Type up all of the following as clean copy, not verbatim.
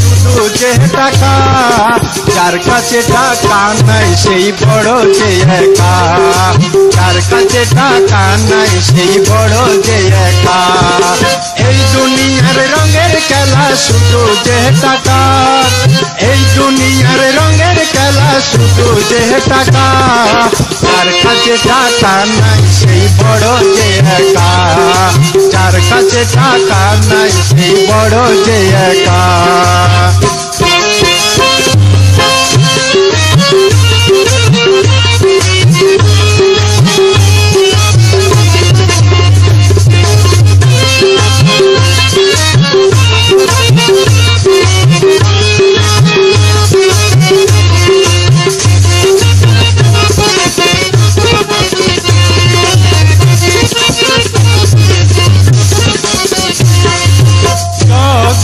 শুধু যে টাকা, যার কাছে টাকা নাই সেই বড় যে একা, যার কাছে টাকা নাই সেই বড় যে একা। এই দুনিয়ার রঙের খেলা শুধু যে টাকা, এই দুনিয়ার রঙের খেলা শুধু যে টাকা, যার কাছে টাকা নাই সেই বড় যে একা, যার কাছে টাকা নাই সেই বড় যে একা।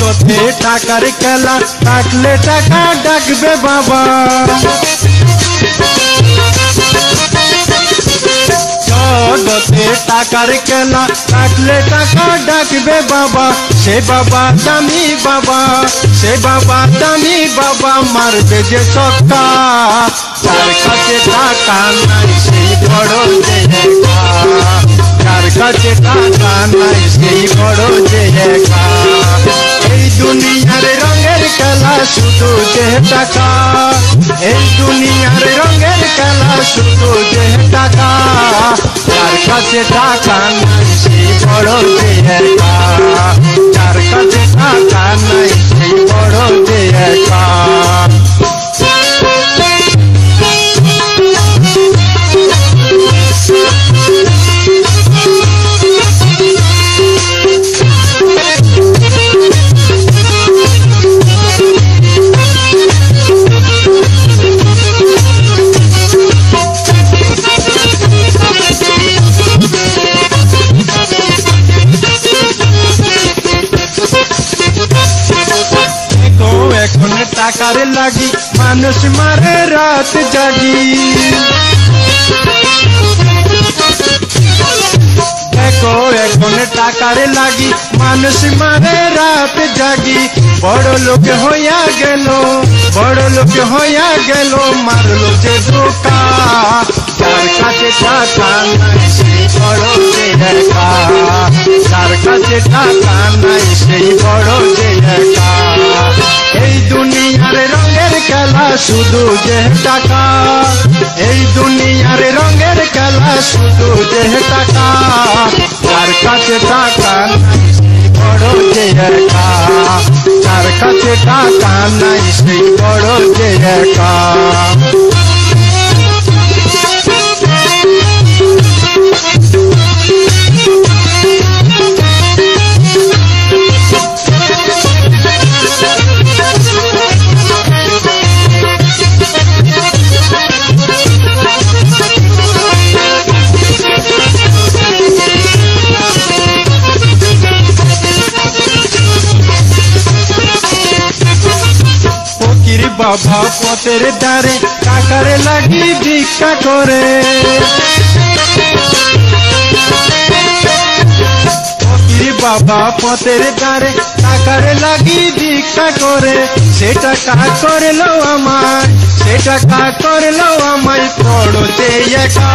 জগতে টাকার খেলা, থাকলে টাকা ডাকবে বাবা, জগতে টাকার খেলা, থাকলে টাকা ডাকবে বাবা। সে বাবা দামি বাবা, সে বাবা দামি বাবা, মারবে যে ছক্কা, যার কাছে টাকা নাই সেই বড় যে একা, যার কাছে টাকা নাই সেই বড় যে একা। এই দুনিয়ার রঙের খেলা শুধু যে টাকা, এই দুনিয়ার রঙের খেলা শুধু যে টাকা, যার কাছে টাকা নাই সেই বড় যে একা, যার কাছে টাকা নাই সেই বড় যে একা। এখন টাকার লাগি মানুষ মারে রাত জাগি, দেখো এখন টাকার লাগি মানুষ মারে রাত জাগি। বড় লোক হইয়া গেল, বড় লোক হইয়া গেল, মারলো যে ধোকা, যার কাছে টাকা নাই সেই বড় যে একা, যার কাছে টাকা নাই সেই বড় যে একা। এই দুনিয়ার রঙের খেলা শুধু যে টাকা, এই দুনিয়ার রঙের খেলা শুধু যে টাকা, যার কাছে টাকা নাই সেই বড় যে একা, যার কাছে টাকা নাই সেই বড় যে একা। বাবা পথের ধারে টাকার লাগি ভিক্ষা করে, বাবা পথের ধারে টাকার লাগি ভিক্ষা করে। সে টাকা করলো আমায়, সে টাকা করলো আমায় বড় যে একা,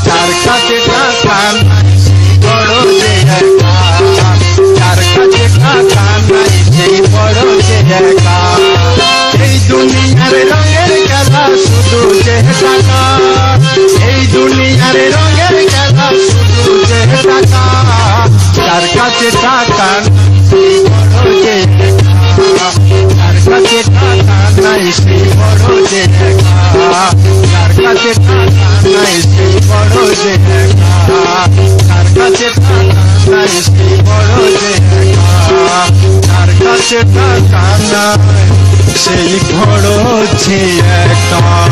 যার কাছে টাকা নাই সেই বড় যে একা, যার কাছে টাকা নাই সেই বড় যে একা। এই দুনিয়ার রঙের খেলা শুধু যে টাকা, এই দুনিয়ার রঙের খেলা শুধু যে টাকা, যার কাছে টাকা সেই বড় যে একা, যার কাছে টাকা নাই সেই বড় যে একা, যার কাছে টাকা নাই সেই বড় যে একা, যার কাছে টাকা নাই সেই বড় যে একা, যার কাছে টাকা নাই সেই বড় যে একা।